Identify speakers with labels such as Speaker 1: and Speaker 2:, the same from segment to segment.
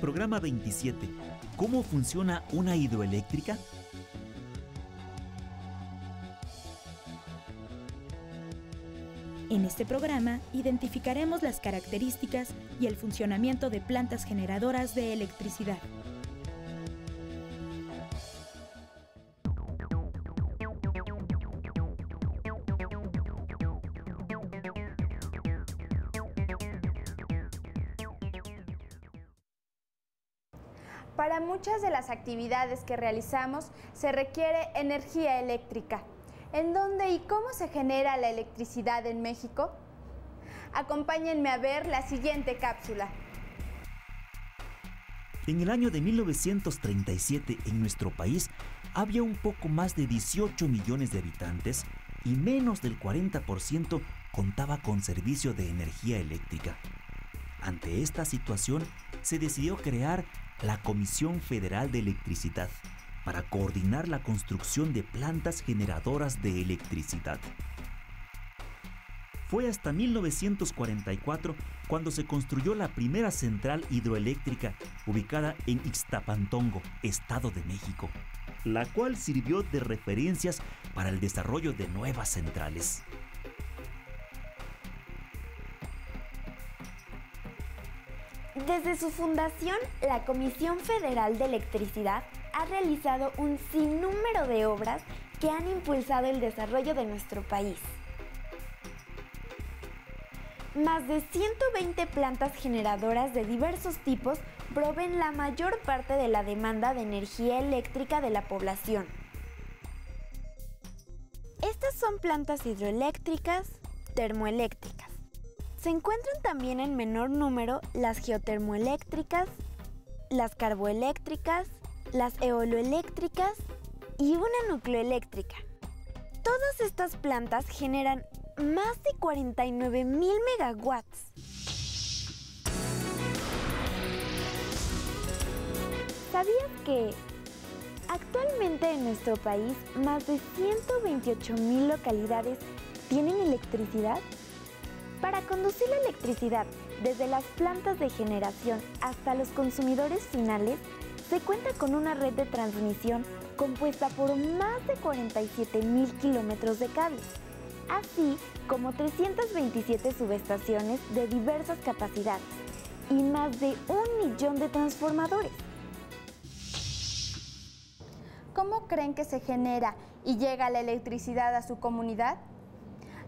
Speaker 1: Programa 27. ¿Cómo funciona una hidroeléctrica?
Speaker 2: En este programa identificaremos las características y el funcionamiento de plantas generadoras de electricidad.
Speaker 3: Para muchas de las actividades que realizamos se requiere energía eléctrica. ¿En dónde y cómo se genera la electricidad en México? Acompáñenme a ver la siguiente cápsula.
Speaker 1: En el año de 1937, en nuestro país, había un poco más de 18 millones de habitantes y menos del 40% contaba con servicio de energía eléctrica. Ante esta situación, se decidió crear la Comisión Federal de Electricidad para coordinar la construcción de plantas generadoras de electricidad. Fue hasta 1944 cuando se construyó la primera central hidroeléctrica ubicada en Ixtapantongo, Estado de México, la cual sirvió de referencias para el desarrollo de nuevas centrales.
Speaker 4: Desde su fundación, la Comisión Federal de Electricidad ha realizado un sinnúmero de obras que han impulsado el desarrollo de nuestro país. Más de 120 plantas generadoras de diversos tipos proveen la mayor parte de la demanda de energía eléctrica de la población. Estas son plantas hidroeléctricas, termoeléctricas. Se encuentran también en menor número las geotermoeléctricas, las carboeléctricas, las eoloeléctricas y una nucleoeléctrica. Todas estas plantas generan más de 49,000 megawatts. ¿Sabías que actualmente en nuestro país más de 128,000 localidades tienen electricidad? Para conducir la electricidad desde las plantas de generación hasta los consumidores finales, se cuenta con una red de transmisión compuesta por más de 47,000 kilómetros de cables, así como 327 subestaciones de diversas capacidades y más de 1,000,000 de transformadores.
Speaker 3: ¿Cómo creen que se genera y llega la electricidad a su comunidad?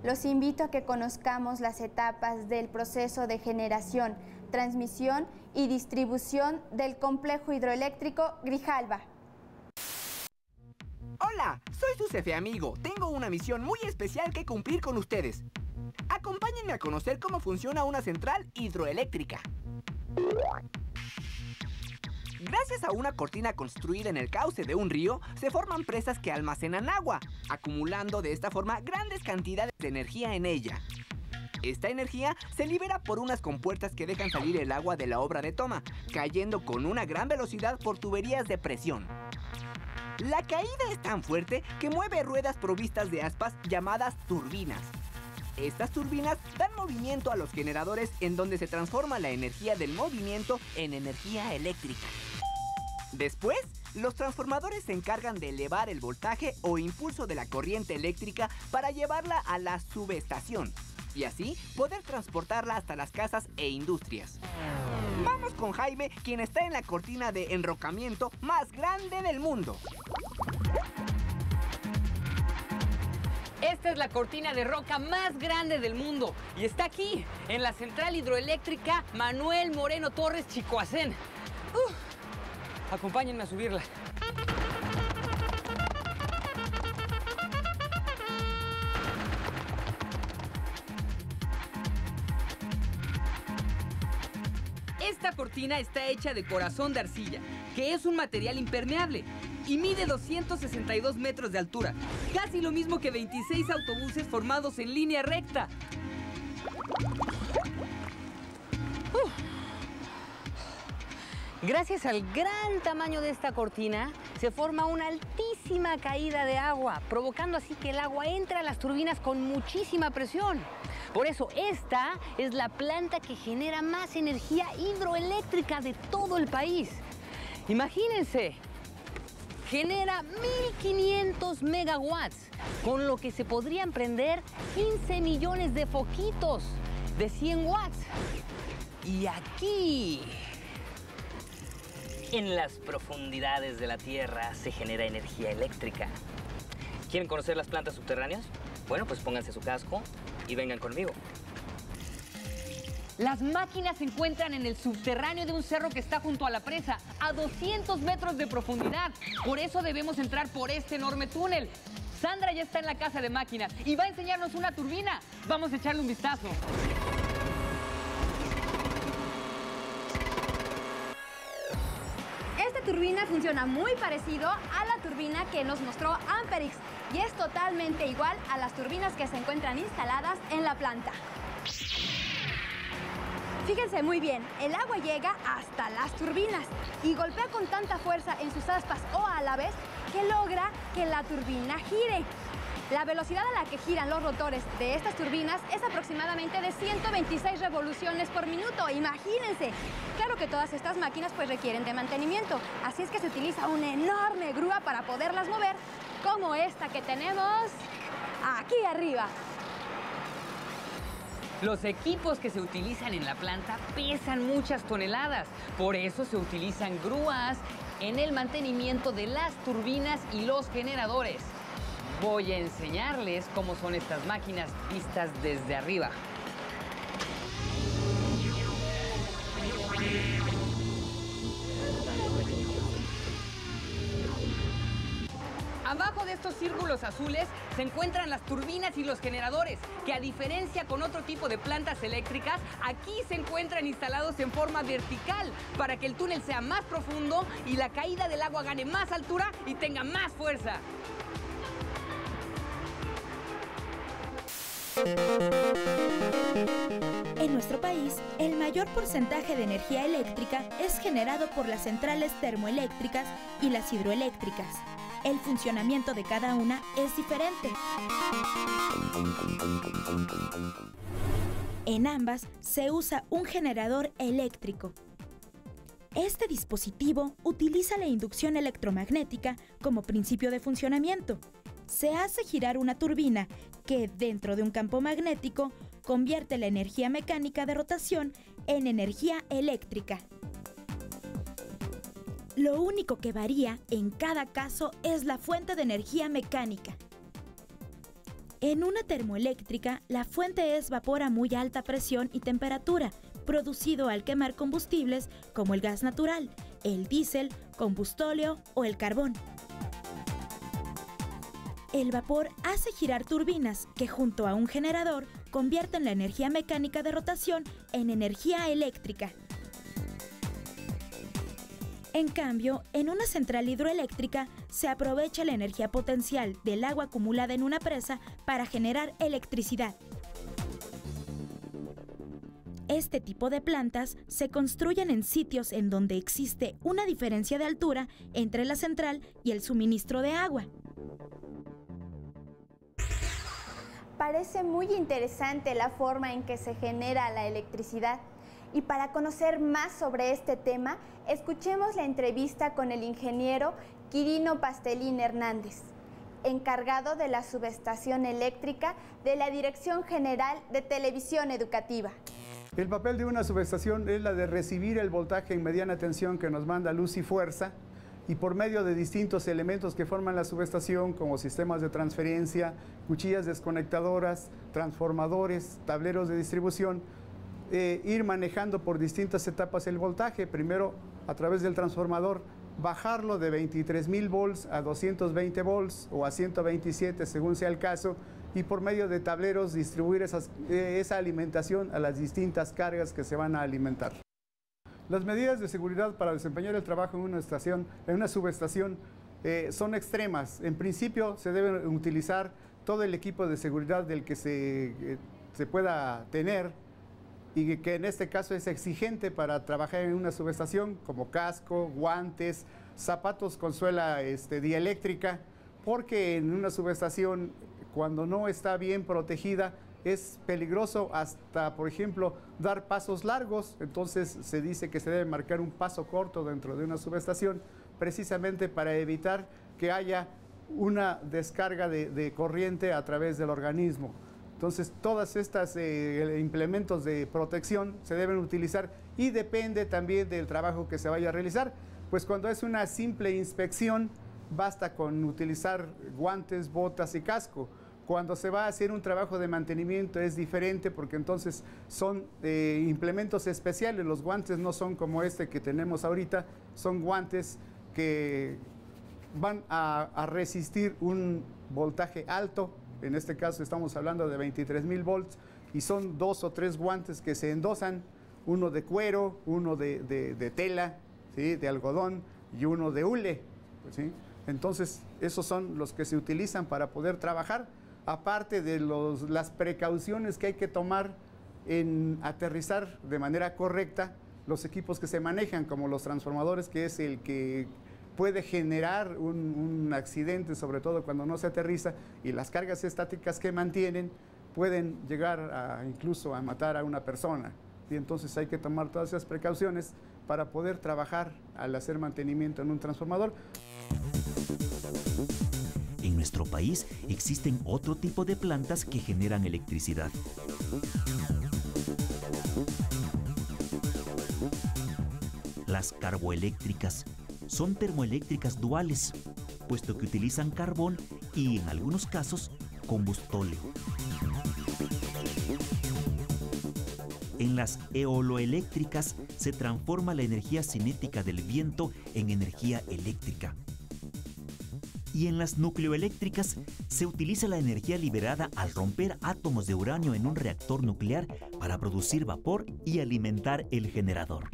Speaker 3: Los invito a que conozcamos las etapas del proceso de generación, transmisión y distribución del complejo hidroeléctrico Grijalba.
Speaker 5: Hola, soy su jefe amigo. Tengo una misión muy especial que cumplir con ustedes. Acompáñenme a conocer cómo funciona una central hidroeléctrica. Gracias a una cortina construida en el cauce de un río, se forman presas que almacenan agua, acumulando de esta forma grandes cantidades de energía en ella. Esta energía se libera por unas compuertas que dejan salir el agua de la obra de toma, cayendo con una gran velocidad por tuberías de presión. La caída es tan fuerte que mueve ruedas provistas de aspas llamadas turbinas. Estas turbinas dan movimiento a los generadores en donde se transforma la energía del movimiento en energía eléctrica. Después, los transformadores se encargan de elevar el voltaje o impulso de la corriente eléctrica para llevarla a la subestación y así poder transportarla hasta las casas e industrias. Vamos con Jaime, quien está en la cortina de enrocamiento más grande del mundo.
Speaker 6: Esta es la cortina de roca más grande del mundo y está aquí, en la central hidroeléctrica Manuel Moreno Torres Chicoacén. Acompáñenme a subirla. Esta cortina está hecha de corazón de arcilla, que es un material impermeable, y mide 262 metros de altura, casi lo mismo que 26 autobuses formados en línea recta. Gracias al gran tamaño de esta cortina, se forma una altísima caída de agua, provocando así que el agua entre a las turbinas con muchísima presión. Por eso, esta es la planta que genera más energía hidroeléctrica de todo el país. Imagínense, genera 1500 megawatts, con lo que se podrían prender 15 millones de foquitos de 100 watts. Y aquí, en las profundidades de la Tierra, se genera energía eléctrica. ¿Quieren conocer las plantas subterráneas? Bueno, pues pónganse su casco y vengan conmigo. Las máquinas se encuentran en el subterráneo de un cerro que está junto a la presa, a 200 metros de profundidad. Por eso debemos entrar por este enorme túnel. Sandra ya está en la casa de máquinas y va a enseñarnos una turbina. Vamos a echarle un vistazo.
Speaker 7: Esta turbina funciona muy parecido a la turbina que nos mostró Amperix y es totalmente igual a las turbinas que se encuentran instaladas en la planta. Fíjense muy bien, el agua llega hasta las turbinas y golpea con tanta fuerza en sus aspas o álabes que logra que la turbina gire. La velocidad a la que giran los rotores de estas turbinas es aproximadamente de 126 revoluciones por minuto. Imagínense. Claro que todas estas máquinas pues requieren de mantenimiento, así es que se utiliza una enorme grúa para poderlas mover, como esta que tenemos aquí arriba.
Speaker 6: Los equipos que se utilizan en la planta pesan muchas toneladas, por eso se utilizan grúas en el mantenimiento de las turbinas y los generadores. Voy a enseñarles cómo son estas máquinas vistas desde arriba. Abajo de estos círculos azules se encuentran las turbinas y los generadores, que a diferencia con otro tipo de plantas eléctricas, aquí se encuentran instalados en forma vertical para que el túnel sea más profundo y la caída del agua gane más altura y tenga más fuerza.
Speaker 2: En nuestro país, el mayor porcentaje de energía eléctrica es generado por las centrales termoeléctricas y las hidroeléctricas. El funcionamiento de cada una es diferente. En ambas se usa un generador eléctrico. Este dispositivo utiliza la inducción electromagnética como principio de funcionamiento. Se hace girar una turbina que, dentro de un campo magnético, convierte la energía mecánica de rotación en energía eléctrica. Lo único que varía en cada caso es la fuente de energía mecánica. En una termoeléctrica, la fuente es vapor a muy alta presión y temperatura, producido al quemar combustibles como el gas natural, el diésel, combustóleo o el carbón. El vapor hace girar turbinas que, junto a un generador, convierten la energía mecánica de rotación en energía eléctrica. En cambio, en una central hidroeléctrica se aprovecha la energía potencial del agua acumulada en una presa para generar electricidad. Este tipo de plantas se construyen en sitios en donde existe una diferencia de altura entre la central y el suministro de agua.
Speaker 3: Parece muy interesante la forma en que se genera la electricidad. Y para conocer más sobre este tema, escuchemos la entrevista con el ingeniero Quirino Pastelín Hernández, encargado de la subestación eléctrica de la Dirección General de Televisión Educativa.
Speaker 8: El papel de una subestación es la de recibir el voltaje en mediana tensión que nos manda luz y fuerza, y por medio de distintos elementos que forman la subestación, como sistemas de transferencia, cuchillas desconectadoras, transformadores, tableros de distribución, ir manejando por distintas etapas el voltaje. Primero, a través del transformador, bajarlo de 23,000 volts a 220 volts o a 127 según sea el caso, y por medio de tableros distribuir esa alimentación a las distintas cargas que se van a alimentar. Las medidas de seguridad para desempeñar el trabajo en una subestación son extremas. En principio se debe utilizar todo el equipo de seguridad del que se pueda tener, y que en este caso es exigente para trabajar en una subestación, como casco, guantes, zapatos con suela dieléctrica, porque en una subestación, cuando no está bien protegida, es peligroso hasta, por ejemplo, dar pasos largos. Entonces se dice que se debe marcar un paso corto dentro de una subestación, precisamente para evitar que haya una descarga de corriente a través del organismo. Entonces, todas estas implementos de protección se deben utilizar y depende también del trabajo que se vaya a realizar. Pues cuando es una simple inspección, basta con utilizar guantes, botas y casco. Cuando se va a hacer un trabajo de mantenimiento es diferente, porque entonces son implementos especiales. Los guantes no son como este que tenemos ahorita, son guantes que van a resistir un voltaje alto. En este caso estamos hablando de 23,000 volts, y son 2 o 3 guantes que se endosan, uno de cuero, uno de tela, ¿sí?, de algodón, y uno de hule, ¿sí? Entonces esos son los que se utilizan para poder trabajar, aparte de las precauciones que hay que tomar en aterrizar de manera correcta los equipos que se manejan, como los transformadores, que es el que puede generar un accidente, sobre todo cuando no se aterriza, y las cargas estáticas que mantienen pueden llegar incluso a matar a una persona. Y entonces hay que tomar todas esas precauciones para poder trabajar al hacer mantenimiento en un transformador.
Speaker 1: En nuestro país existen otro tipo de plantas que generan electricidad. Las carboeléctricas son termoeléctricas duales, puesto que utilizan carbón y, en algunos casos, combustóleo. En las eoloeléctricas se transforma la energía cinética del viento en energía eléctrica. Y en las nucleoeléctricas se utiliza la energía liberada al romper átomos de uranio en un reactor nuclear para producir vapor y alimentar el generador.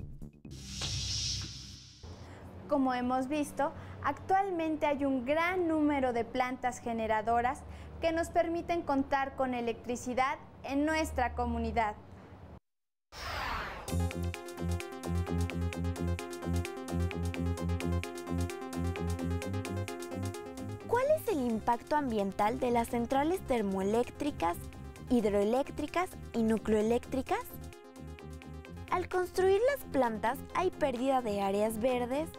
Speaker 3: Como hemos visto, actualmente hay un gran número de plantas generadoras que nos permiten contar con electricidad en nuestra comunidad.
Speaker 4: ¿Cuál es el impacto ambiental de las centrales termoeléctricas, hidroeléctricas y nucleoeléctricas? Al construir las plantas hay pérdida de áreas verdes,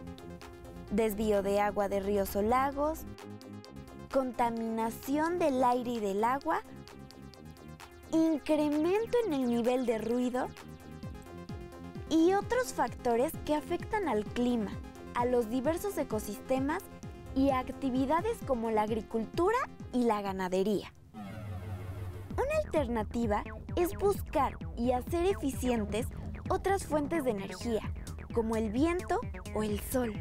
Speaker 4: desvío de agua de ríos o lagos, contaminación del aire y del agua, incremento en el nivel de ruido y otros factores que afectan al clima, a los diversos ecosistemas y a actividades como la agricultura y la ganadería. Una alternativa es buscar y hacer eficientes otras fuentes de energía, como el viento o el sol.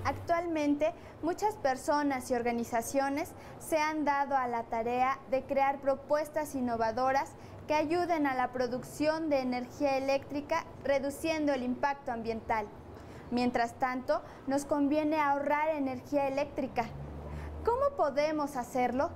Speaker 3: Actualmente, muchas personas y organizaciones se han dado a la tarea de crear propuestas innovadoras que ayuden a la producción de energía eléctrica, reduciendo el impacto ambiental. Mientras tanto, nos conviene ahorrar energía eléctrica. ¿Cómo podemos hacerlo?